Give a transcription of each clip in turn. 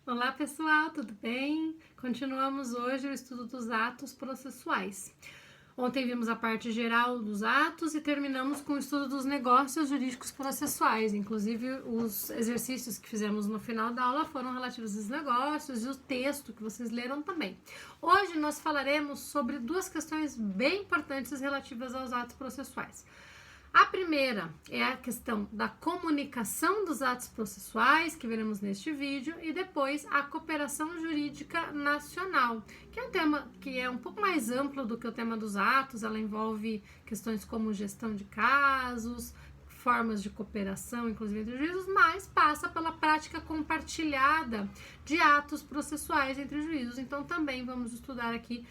Olá pessoal, tudo bem? Continuamos hoje o estudo dos atos processuais. Ontem vimos a parte geral dos atos e terminamos com o estudo dos negócios jurídicos processuais. Inclusive, os exercícios que fizemos no final da aula foram relativos aos negócios e o texto que vocês leram também. Hoje nós falaremos sobre duas questões bem importantes relativas aos atos processuais. A primeira é a questão da comunicação dos atos processuais, que veremos neste vídeo, e depois a cooperação jurídica nacional, que é um tema que é um pouco mais amplo do que o tema dos atos. Ela envolve questões como gestão de casos, formas de cooperação, inclusive entre juízos, mas passa pela prática compartilhada de atos processuais entre juízos. Então também vamos estudar aqui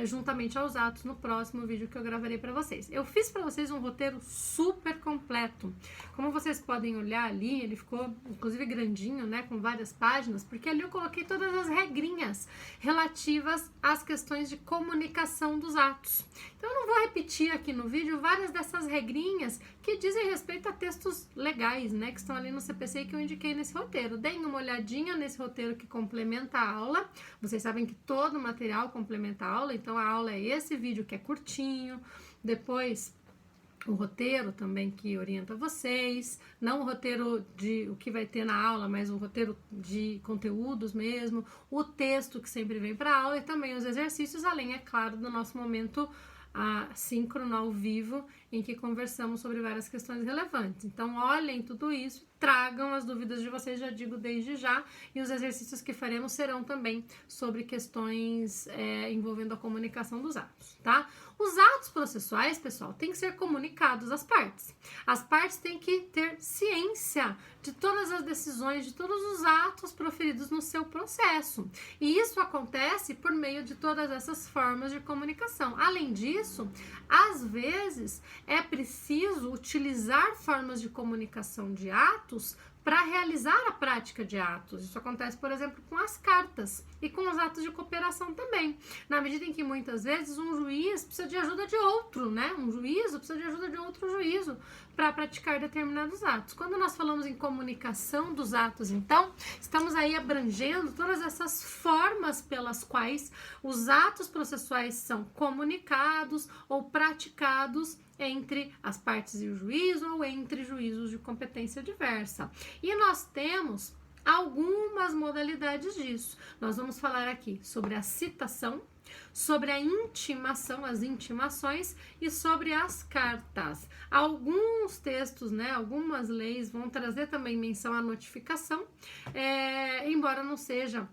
juntamente aos atos no próximo vídeo que eu gravarei para vocês. Eu fiz para vocês um roteiro super completo. Como vocês podem olhar ali, ele ficou inclusive grandinho, né, com várias páginas, porque ali eu coloquei todas as regrinhas relativas às questões de comunicação dos atos. Então eu não vou repetir aqui no vídeo várias dessas regrinhas que dizem respeito a textos legais, né, que estão ali no CPC e que eu indiquei nesse roteiro. Deem uma olhadinha nesse roteiro que complementa a aula. Vocês sabem que todo o material complementa a aula, então a aula é esse vídeo que é curtinho, depois o roteiro também que orienta vocês, não o roteiro de o que vai ter na aula, mas o roteiro de conteúdos mesmo, o texto que sempre vem para a aula e também os exercícios, além, é claro, do nosso momento síncrono ao vivo, em que conversamos sobre várias questões relevantes. Então, olhem tudo isso, tragam as dúvidas de vocês, já digo desde já, e os exercícios que faremos serão também sobre questões envolvendo a comunicação dos atos, tá? Os atos processuais, pessoal, têm que ser comunicados às partes. As partes têm que ter ciência de todas as decisões, de todos os atos proferidos no seu processo. E isso acontece por meio de todas essas formas de comunicação. Além disso, às vezes é preciso utilizar formas de comunicação de atos para realizar a prática de atos. Isso acontece, por exemplo, com as cartas e com os atos de cooperação também. Na medida em que muitas vezes um juiz precisa de ajuda de outro, né? Um juízo precisa de ajuda de outro juízo para praticar determinados atos. Quando nós falamos em comunicação dos atos, então, estamos aí abrangendo todas essas formas pelas quais os atos processuais são comunicados ou praticados entre as partes e o juízo ou entre juízos de competência diversa. E nós temos algumas modalidades disso. Nós vamos falar aqui sobre a citação, sobre a intimação, as intimações e sobre as cartas. Alguns textos, né, algumas leis vão trazer também menção à notificação, embora não seja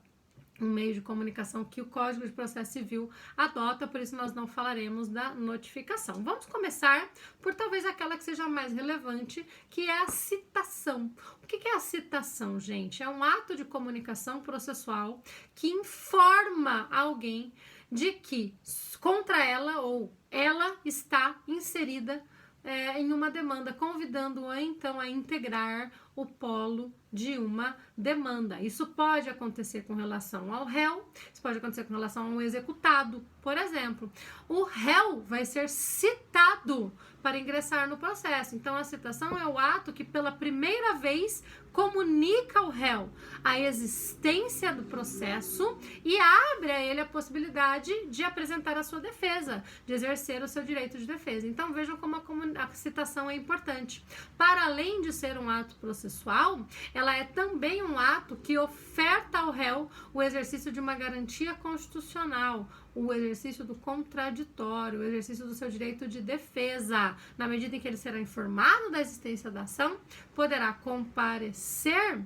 um meio de comunicação que o Código de Processo Civil adota, por isso nós não falaremos da notificação. Vamos começar por talvez aquela que seja mais relevante, que é a citação. O que é a citação, gente? É um ato de comunicação processual que informa alguém de que contra ela ou ela está inserida em uma demanda, convidando-a então a integrar o polo de uma demanda. Isso pode acontecer com relação ao réu, isso pode acontecer com relação a um executado, por exemplo. O réu vai ser citado para ingressar no processo. Então, a citação é o ato que pela primeira vez comunica ao réu a existência do processo e abre a ele a possibilidade de apresentar a sua defesa, de exercer o seu direito de defesa. Então, vejam como a citação é importante. Para além de ser um ato processual, ela é também um ato que oferta ao réu o exercício de uma garantia constitucional, o exercício do contraditório, o exercício do seu direito de defesa. Na medida em que ele será informado da existência da ação, poderá comparecer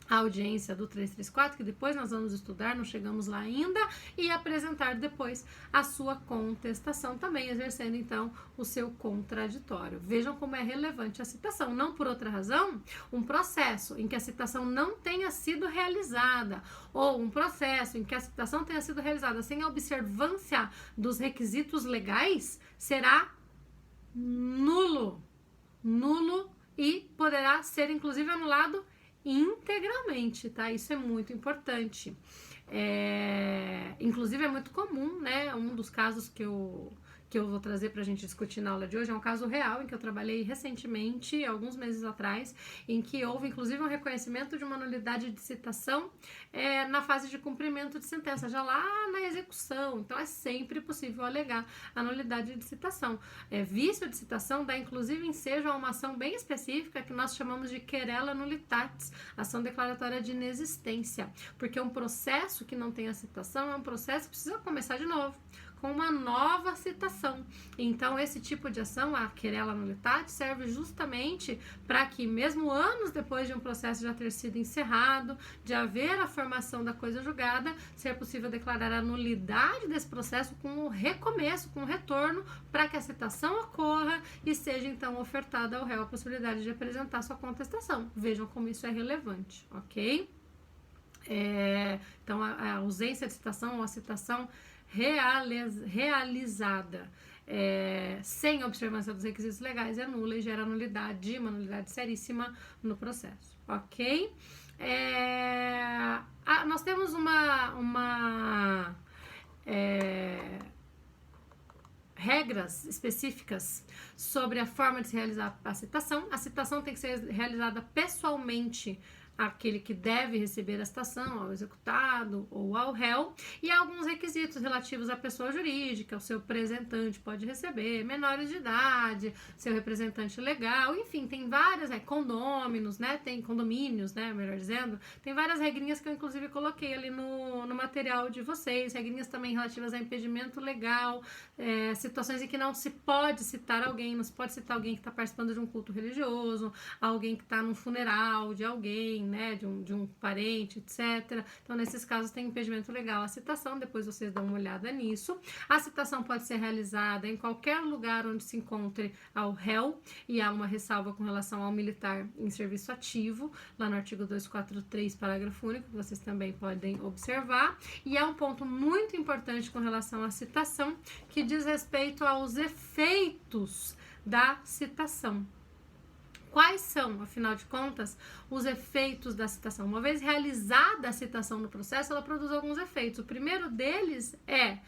à audiência do 334, que depois nós vamos estudar, não chegamos lá ainda, e apresentar depois a sua contestação, também exercendo então o seu contraditório. Vejam como é relevante a citação. Não por outra razão, um processo em que a citação não tenha sido realizada, ou um processo em que a citação tenha sido realizada sem a observância dos requisitos legais, será nulo e poderá ser inclusive anulado integralmente, tá? Isso é muito importante. Inclusive é muito comum, né? Um dos casos que eu que eu vou trazer para a gente discutir na aula de hoje é um caso real em que eu trabalhei recentemente, alguns meses atrás, em que houve inclusive um reconhecimento de uma nulidade de citação na fase de cumprimento de sentença, já lá na execução. Então é sempre possível alegar a nulidade de citação. Vício de citação dá inclusive ensejo a uma ação bem específica que nós chamamos de querela nullitatis, ação declaratória de inexistência, porque um processo que não tem a citação é um processo que precisa começar de novo, com uma nova citação. Então, esse tipo de ação, a querela nullitatis, serve justamente para que, mesmo anos depois de um processo já ter sido encerrado, de haver a formação da coisa julgada, ser possível declarar a nulidade desse processo com o recomeço, com o retorno, para que a citação ocorra e seja, então, ofertada ao réu a possibilidade de apresentar sua contestação. Vejam como isso é relevante, ok? Então, a ausência de citação ou a citação realizada sem observância dos requisitos legais é nula e gera nulidade, uma nulidade seríssima no processo, ok? Nós temos regras específicas sobre a forma de se realizar a citação. A citação tem que ser realizada pessoalmente aquele que deve receber a citação, ao executado ou ao réu, e alguns requisitos relativos à pessoa jurídica, o seu representante pode receber, menores de idade, seu representante legal, enfim, tem várias, condôminos, né, tem condomínios, né, melhor dizendo, tem várias regrinhas que eu inclusive coloquei ali no material de vocês, regrinhas também relativas a impedimento legal, situações em que não se pode citar alguém, não se pode citar alguém que está participando de um culto religioso, alguém que está num funeral de alguém, né, de um parente, etc. Então, nesses casos, tem impedimento legal a citação, depois vocês dão uma olhada nisso. A citação pode ser realizada em qualquer lugar onde se encontre ao réu, e há uma ressalva com relação ao militar em serviço ativo, lá no artigo 243, parágrafo único, que vocês também podem observar. E há um ponto muito importante com relação à citação, que diz respeito aos efeitos da citação. Quais são, afinal de contas, os efeitos da citação? Uma vez realizada a citação no processo, ela produz alguns efeitos. O primeiro deles é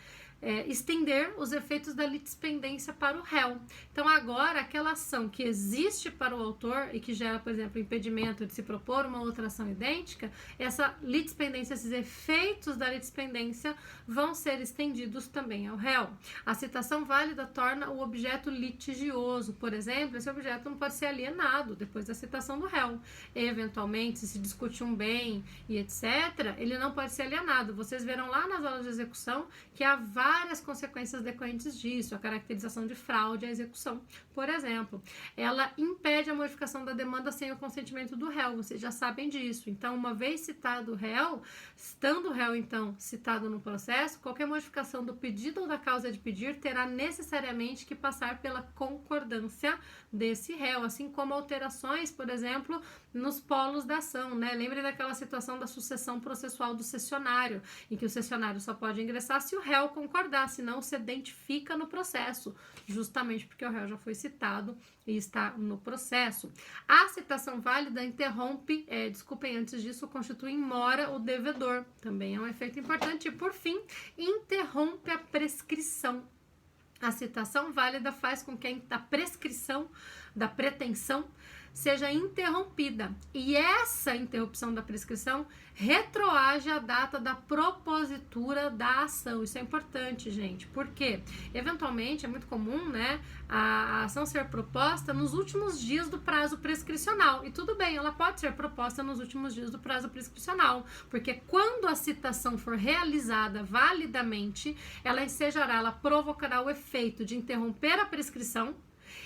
estender os efeitos da litispendência para o réu. Então, agora, aquela ação que existe para o autor e que gera, por exemplo, impedimento de se propor uma outra ação idêntica, essa litispendência, esses efeitos da litispendência vão ser estendidos também ao réu. A citação válida torna o objeto litigioso. Por exemplo, esse objeto não pode ser alienado depois da citação do réu. Eventualmente, se discute um bem e etc., ele não pode ser alienado. Vocês verão lá nas aulas de execução que há várias consequências decorrentes disso, a caracterização de fraude à execução, por exemplo. Ela impede a modificação da demanda sem o consentimento do réu, vocês já sabem disso. Então, uma vez citado o réu, estando o réu, então, citado no processo, qualquer modificação do pedido ou da causa de pedir terá necessariamente que passar pela concordância desse réu, assim como alterações, por exemplo, nos polos da ação, né? Lembre daquela situação da sucessão processual do cessionário, em que o cessionário só pode ingressar se o réu concordar, senão se identifica no processo, justamente porque o réu já foi citado e está no processo. A citação válida interrompe, desculpem, antes disso, constitui mora o devedor, também é um efeito importante. E, por fim, interrompe a prescrição. A citação válida faz com que a prescrição da pretensão seja interrompida, e essa interrupção da prescrição retroage a data da propositura da ação. Isso é importante, gente, porque eventualmente é muito comum, né, a ação ser proposta nos últimos dias do prazo prescricional, e tudo bem, ela pode ser proposta nos últimos dias do prazo prescricional, porque quando a citação for realizada validamente, ela ensejará, ela provocará o efeito de interromper a prescrição,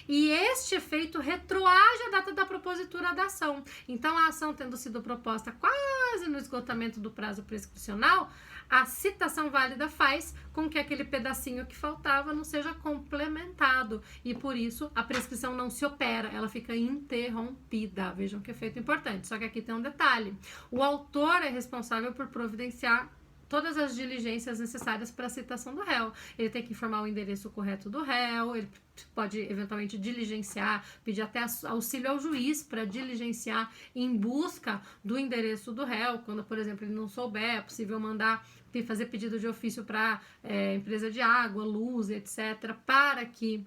e este efeito retroage a data da propositura da ação. Então, a ação tendo sido proposta quase no esgotamento do prazo prescricional, a citação válida faz com que aquele pedacinho que faltava não seja complementado, e por isso a prescrição não se opera, ela fica interrompida. Vejam que efeito importante. Só que aqui tem um detalhe: o autor é responsável por providenciar todas as diligências necessárias para a citação do réu. Ele tem que informar o endereço correto do réu, ele pode eventualmente diligenciar, pedir até auxílio ao juiz para diligenciar em busca do endereço do réu, quando, por exemplo, ele não souber, é possível mandar fazer pedido de ofício para empresa de água, luz, etc., para que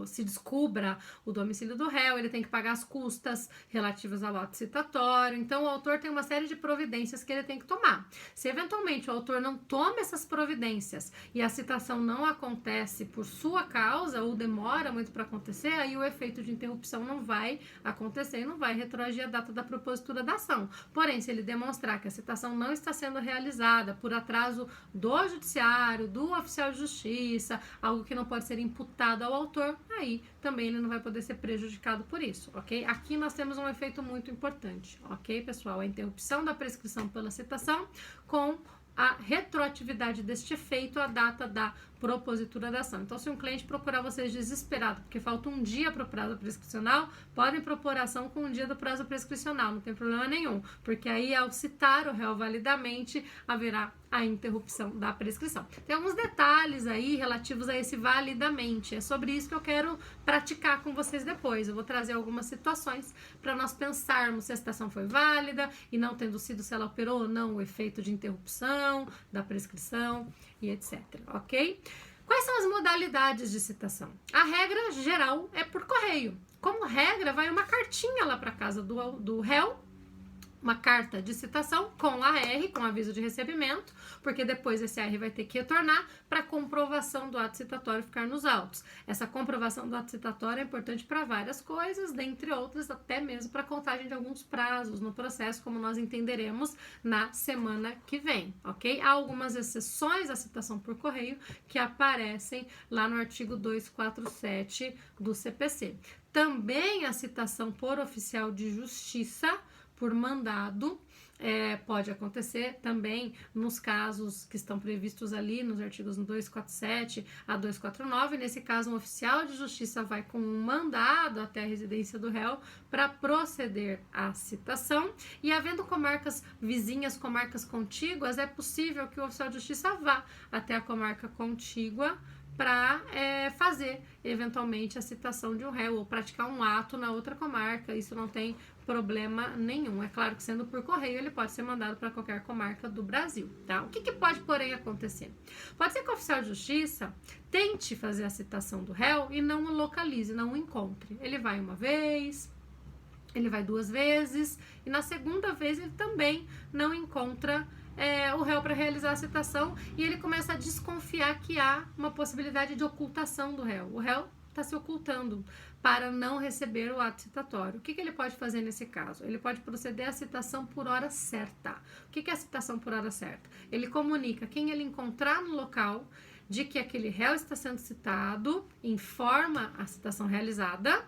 se descubra o domicílio do réu, ele tem que pagar as custas relativas ao ato citatório. Então, o autor tem uma série de providências que ele tem que tomar. Se eventualmente o autor não toma essas providências e a citação não acontece por sua causa ou demora muito para acontecer, aí o efeito de interrupção não vai acontecer e não vai retroagir a data da propositura da ação. Porém, se ele demonstrar que a citação não está sendo realizada por atraso do judiciário, do oficial de justiça, algo que não pode ser imputado ao autor, aí também ele não vai poder ser prejudicado por isso, ok? Aqui nós temos um efeito muito importante, ok, pessoal? A interrupção da prescrição pela citação com a retroatividade deste efeito à data da propositura da ação. Então, se um cliente procurar vocês desesperado, porque falta um dia para o prazo prescricional, podem propor ação com um dia do prazo prescricional, não tem problema nenhum, porque aí, ao citar o réu validamente, haverá a interrupção da prescrição. Tem alguns detalhes aí relativos a esse validamente, é sobre isso que eu quero praticar com vocês depois. Eu vou trazer algumas situações para nós pensarmos se a citação foi válida e não tendo sido, se ela operou ou não o efeito de interrupção da prescrição e etc, ok? Quais são as modalidades de citação? A regra geral é por correio. Como regra, vai uma cartinha lá para casa do réu, uma carta de citação com AR, com aviso de recebimento, porque depois esse AR vai ter que retornar para comprovação do ato citatório ficar nos autos. Essa comprovação do ato citatório é importante para várias coisas, dentre outras, até mesmo para contagem de alguns prazos no processo, como nós entenderemos na semana que vem, ok? Há algumas exceções à citação por correio que aparecem lá no artigo 247 do CPC. Também a citação por oficial de justiça, por mandado, pode acontecer também nos casos que estão previstos ali nos artigos 247 a 249. Nesse caso, um oficial de justiça vai com um mandado até a residência do réu para proceder à citação. E havendo comarcas vizinhas, comarcas contíguas, é possível que o oficial de justiça vá até a comarca contígua para fazer, eventualmente, a citação de um réu ou praticar um ato na outra comarca. Isso não tem problema nenhum. É claro que, sendo por correio, ele pode ser mandado para qualquer comarca do Brasil, tá? O que pode, porém, acontecer? Pode ser que o oficial de justiça tente fazer a citação do réu e não o localize, não o encontre. Ele vai uma vez, ele vai duas vezes, e na segunda vez ele também não encontra o réu para realizar a citação, e ele começa a desconfiar que há uma possibilidade de ocultação do réu. O réu está se ocultando para não receber o ato citatório. O que ele pode fazer nesse caso? Ele pode proceder à citação por hora certa. O que é a citação por hora certa? Ele comunica quem ele encontrar no local de que aquele réu está sendo citado, informa a citação realizada.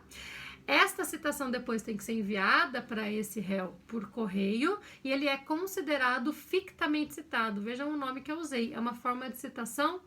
Esta citação depois tem que ser enviada para esse réu por correio e ele é considerado fictamente citado. Vejam o nome que eu usei. É uma forma de citação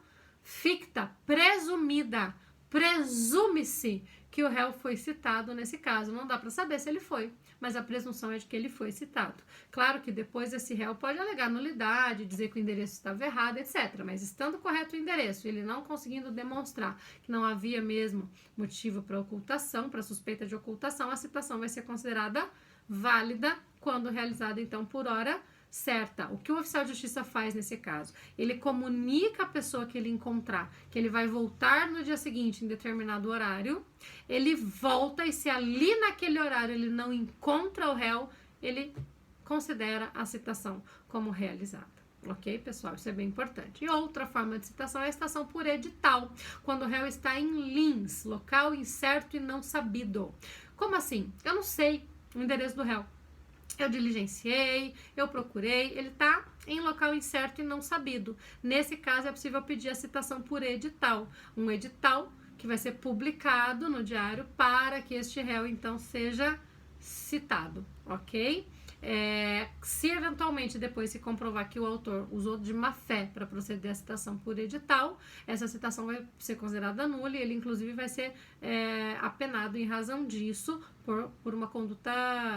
ficta, presumida. Presume-se que o réu foi citado nesse caso. Não dá para saber se ele foi, mas a presunção é de que ele foi citado. Claro que depois esse réu pode alegar nulidade, dizer que o endereço estava errado, etc. Mas estando correto o endereço, ele não conseguindo demonstrar que não havia mesmo motivo para ocultação, para suspeita de ocultação, a citação vai ser considerada válida quando realizada, então, por hora certa. O que o oficial de justiça faz nesse caso? Ele comunica à pessoa que ele encontrar que ele vai voltar no dia seguinte em determinado horário, ele volta e se ali naquele horário ele não encontra o réu, ele considera a citação como realizada. Ok, pessoal? Isso é bem importante. E outra forma de citação é a citação por edital, quando o réu está em lins, local incerto e não sabido. Como assim? Eu não sei o endereço do réu. Eu diligenciei, eu procurei, ele está em local incerto e não sabido. Nesse caso, é possível pedir a citação por edital. Um edital que vai ser publicado no diário para que este réu, então, seja citado, ok? Se eventualmente depois se comprovar que o autor usou de má fé para proceder à citação por edital, essa citação vai ser considerada nula e ele inclusive vai ser apenado em razão disso por uma conduta,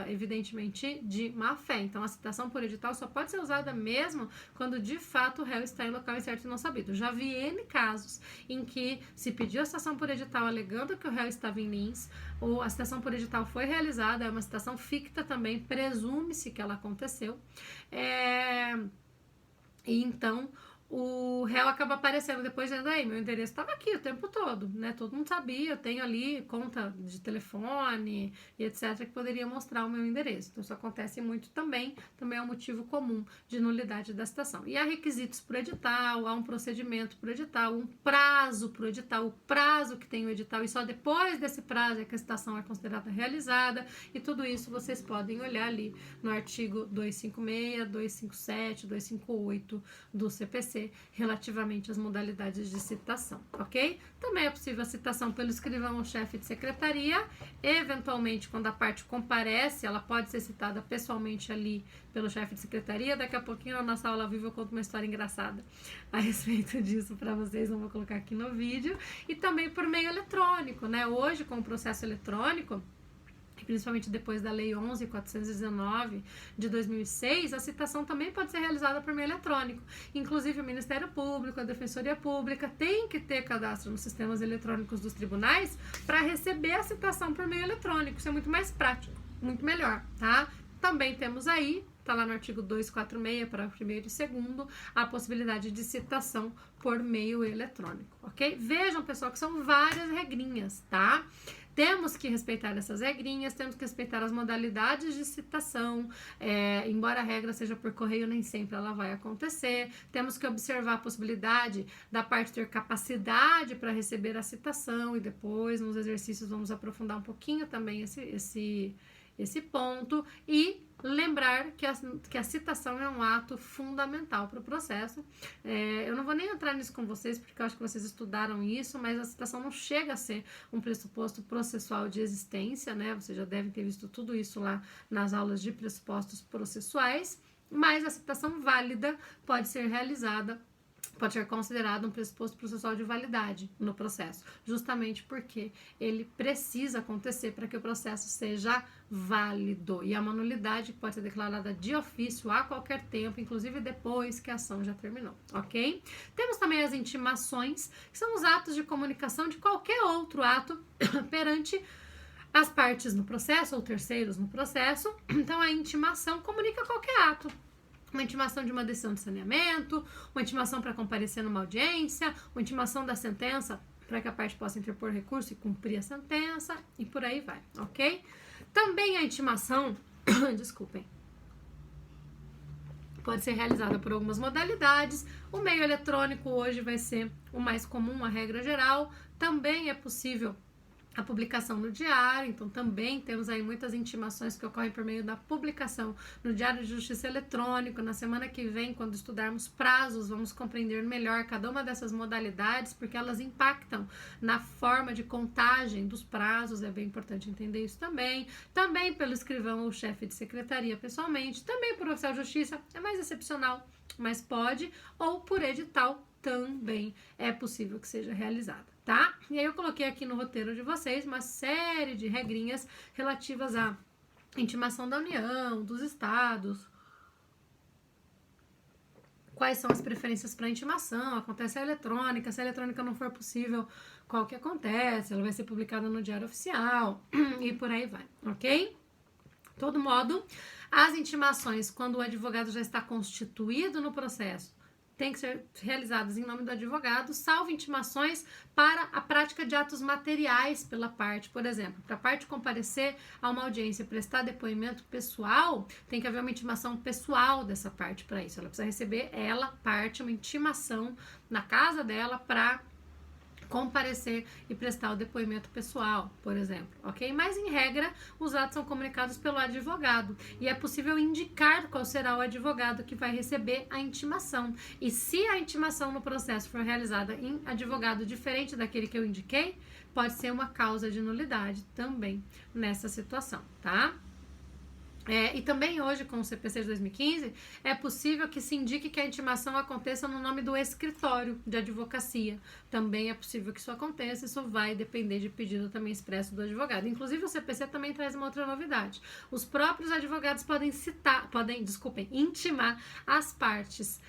evidentemente, de má fé. Então, a citação por edital só pode ser usada mesmo quando, de fato, o réu está em local incerto e não sabido. Já vi N casos em que se pediu a citação por edital alegando que o réu estava em Lins, ou a citação por edital foi realizada, é uma citação ficta também, presume-se que ela aconteceu, e então o réu acaba aparecendo depois dizendo, ei, meu endereço estava aqui o tempo todo, né? Todo mundo sabia, eu tenho ali conta de telefone e etc, que poderia mostrar o meu endereço. Então, isso acontece muito também é um motivo comum de nulidade da citação. E há requisitos para o edital, há um procedimento para o edital, um prazo para o edital, o prazo que tem o edital, e só depois desse prazo é que a citação é considerada realizada, e tudo isso vocês podem olhar ali no artigo 256, 257, 258 do CPC, relativamente às modalidades de citação, ok? Também é possível a citação pelo escrivão ou chefe de secretaria, eventualmente, quando a parte comparece, ela pode ser citada pessoalmente ali pelo chefe de secretaria. Daqui a pouquinho, na nossa aula viva, eu conto uma história engraçada a respeito disso para vocês, não vou colocar aqui no vídeo, e também por meio eletrônico, né? Hoje, com o processo eletrônico, principalmente depois da Lei 11.419 de 2006, a citação também pode ser realizada por meio eletrônico. Inclusive, o Ministério Público, a Defensoria Pública tem que ter cadastro nos sistemas eletrônicos dos tribunais para receber a citação por meio eletrônico. Isso é muito mais prático, muito melhor, tá? Também temos aí, está lá no artigo 246, para primeiro e segundo, a possibilidade de citação por meio eletrônico, ok? Vejam, pessoal, que são várias regrinhas, tá? Temos que respeitar essas regrinhas, temos que respeitar as modalidades de citação, embora a regra seja por correio, nem sempre ela vai acontecer. Temos que observar a possibilidade da parte ter capacidade para receber a citação, e depois, nos exercícios, vamos aprofundar um pouquinho também esse ponto, e lembrar que a citação é um ato fundamental para o processo. Eu não vou nem entrar nisso com vocês, porque eu acho que vocês estudaram isso, mas a citação não chega a ser um pressuposto processual de existência, né? Vocês já devem ter visto tudo isso lá nas aulas de pressupostos processuais, mas a citação válida pode ser realizada, pode ser considerado um pressuposto processual de validade no processo, justamente porque ele precisa acontecer para que o processo seja válido. E é uma nulidade que pode ser declarada de ofício a qualquer tempo, inclusive depois que a ação já terminou, ok? Temos também as intimações, que são os atos de comunicação de qualquer outro ato perante as partes no processo ou terceiros no processo. Então, a intimação comunica qualquer ato. Uma intimação de uma decisão de saneamento, uma intimação para comparecer numa audiência, uma intimação da sentença para que a parte possa interpor recurso e cumprir a sentença, e por aí vai, ok? Também a intimação, desculpem, pode ser realizada por algumas modalidades. O meio eletrônico hoje vai ser o mais comum, a regra geral. Também é possível a publicação no diário, então também temos aí muitas intimações que ocorrem por meio da publicação no Diário de Justiça Eletrônico. Na semana que vem, quando estudarmos prazos, vamos compreender melhor cada uma dessas modalidades, porque elas impactam na forma de contagem dos prazos, é bem importante entender isso também. Também pelo escrivão ou chefe de secretaria pessoalmente, também por oficial de justiça, é mais excepcional, mas pode, ou por edital também é possível que seja realizada, tá? E aí eu coloquei aqui no roteiro de vocês uma série de regrinhas relativas à intimação da União, dos estados, quais são as preferências para intimação, acontece a eletrônica, se a eletrônica não for possível, qual que acontece, ela vai ser publicada no Diário Oficial e por aí vai, ok? De todo modo, as intimações, quando o advogado já está constituído no processo, tem que ser realizadas em nome do advogado, salvo intimações para a prática de atos materiais pela parte. Por exemplo, para a parte comparecer a uma audiência e prestar depoimento pessoal, tem que haver uma intimação pessoal dessa parte para isso. Ela precisa receber, uma intimação na casa dela para comparecer e prestar o depoimento pessoal, por exemplo, ok? Mas, em regra, os atos são comunicados pelo advogado e é possível indicar qual será o advogado que vai receber a intimação. E se a intimação no processo for realizada em advogado diferente daquele que eu indiquei, pode ser uma causa de nulidade também nessa situação, tá? E também hoje, com o CPC de 2015, é possível que se indique que a intimação aconteça no nome do escritório de advocacia. Também é possível que isso aconteça, isso vai depender de pedido também expresso do advogado. Inclusive, o CPC também traz uma outra novidade. Os próprios advogados podem intimar as partes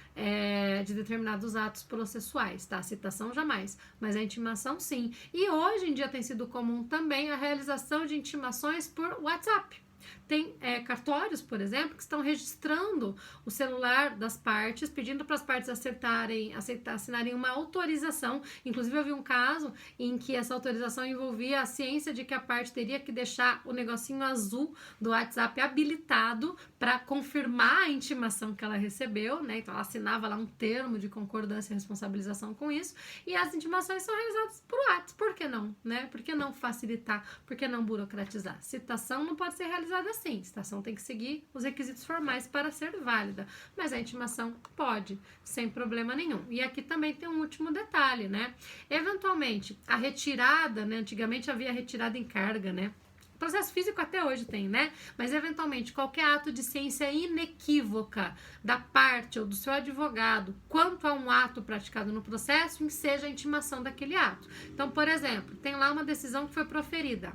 de determinados atos processuais, tá? A citação jamais, mas a intimação sim. E hoje em dia tem sido comum também a realização de intimações por WhatsApp. Tem cartórios, por exemplo, que estão registrando o celular das partes, pedindo para as partes assinarem uma autorização. Inclusive, eu vi um caso em que essa autorização envolvia a ciência de que a parte teria que deixar o negocinho azul do WhatsApp habilitado para confirmar a intimação que ela recebeu, né? Então, ela assinava lá um termo de concordância e responsabilização com isso. E as intimações são realizadas por WhatsApp. Por que não, né? Por que não facilitar? Por que não burocratizar? Citação não pode ser realizada assim. Citação tem que seguir os requisitos formais para ser válida, mas a intimação pode, sem problema nenhum. E aqui também tem um último detalhe, né? Eventualmente, a retirada, né? Antigamente havia retirada em carga, né? Processo físico até hoje tem, né? Mas, eventualmente, qualquer ato de ciência inequívoca da parte ou do seu advogado quanto a um ato praticado no processo, enseja a intimação daquele ato. Então, por exemplo, tem lá uma decisão que foi proferida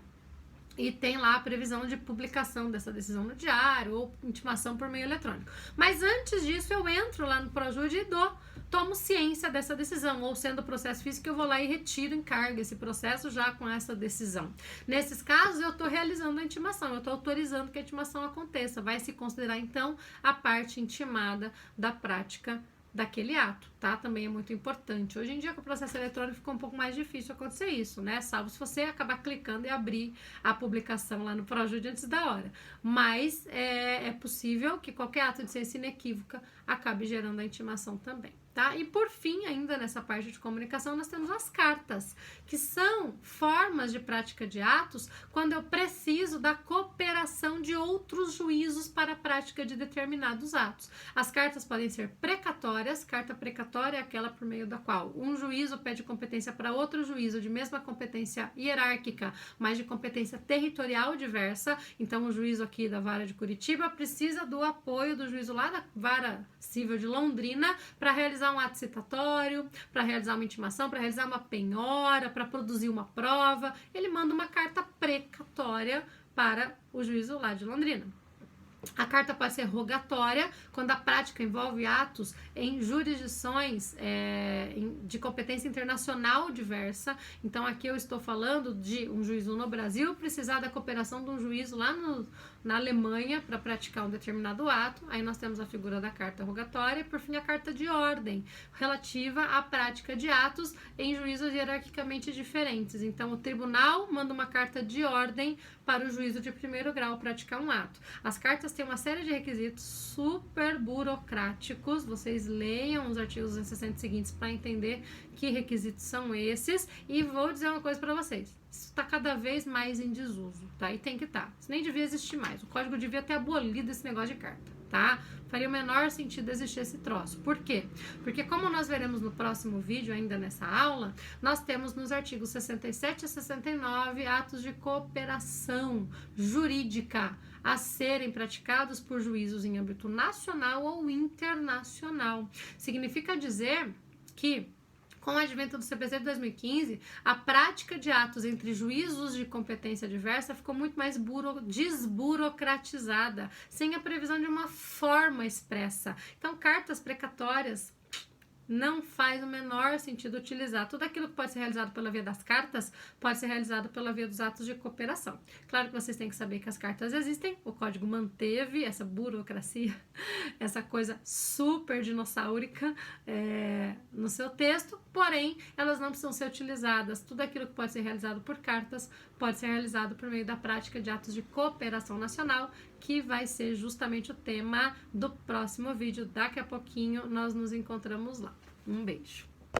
e tem lá a previsão de publicação dessa decisão no diário ou intimação por meio eletrônico. Mas antes disso, eu entro lá no Projude e tomo ciência dessa decisão, ou sendo processo físico, eu vou lá e retiro em carga esse processo já com essa decisão. Nesses casos, eu estou realizando a intimação, eu estou autorizando que a intimação aconteça. Vai se considerar, então, a parte intimada da prática daquele ato, tá? Também é muito importante. Hoje em dia, com o processo eletrônico, ficou um pouco mais difícil acontecer isso, né? Salvo se você acabar clicando e abrir a publicação lá no Projude antes da hora. Mas é possível que qualquer ato de ciência inequívoca acabe gerando a intimação também, tá? E por fim, ainda nessa parte de comunicação, nós temos as cartas, que são formas de prática de atos quando eu preciso da cooperação de outros juízos para a prática de determinados atos. As cartas podem ser precatórias. Carta precatória é aquela por meio da qual um juízo pede competência para outro juízo de mesma competência hierárquica, mas de competência territorial diversa. Então, o juízo aqui da Vara de Curitiba precisa do apoio do juízo lá da Vara Civil de Londrina para realizar um ato citatório, para realizar uma intimação, para realizar uma penhora, para produzir uma prova. Ele manda uma carta precatória para o juízo lá de Londrina. A carta pode ser rogatória quando a prática envolve atos em jurisdições de competência internacional diversa. Então, aqui eu estou falando de um juízo no Brasil precisar da cooperação de um juízo lá na Alemanha para praticar um determinado ato. Aí nós temos a figura da carta rogatória e, por fim, a carta de ordem, relativa à prática de atos em juízos hierarquicamente diferentes. Então, o tribunal manda uma carta de ordem para o juízo de primeiro grau praticar um ato. As cartas têm uma série de requisitos super burocráticos. Vocês leiam os artigos 260 seguintes para entender que requisitos são esses. E vou dizer uma coisa para vocês. Isso está cada vez mais em desuso, tá? E tem que estar. Isso nem devia existir mais. O código devia ter abolido esse negócio de carta, tá? Faria o menor sentido existir esse troço. Por quê? Porque, como nós veremos no próximo vídeo, ainda nessa aula, nós temos nos artigos 67 a 69 atos de cooperação jurídica a serem praticados por juízos em âmbito nacional ou internacional. Significa dizer que, com o advento do CPC de 2015, a prática de atos entre juízos de competência diversa ficou muito mais desburocratizada, sem a previsão de uma forma expressa. Então, cartas precatórias não faz o menor sentido utilizar. Tudo aquilo que pode ser realizado pela via das cartas pode ser realizado pela via dos atos de cooperação. Claro que vocês têm que saber que as cartas existem, o código manteve essa burocracia, essa coisa super dinossaurica no seu texto, porém, elas não precisam ser utilizadas. Tudo aquilo que pode ser realizado por cartas pode ser realizado por meio da prática de atos de cooperação nacional, que vai ser justamente o tema do próximo vídeo. Daqui a pouquinho nós nos encontramos lá. Um beijo!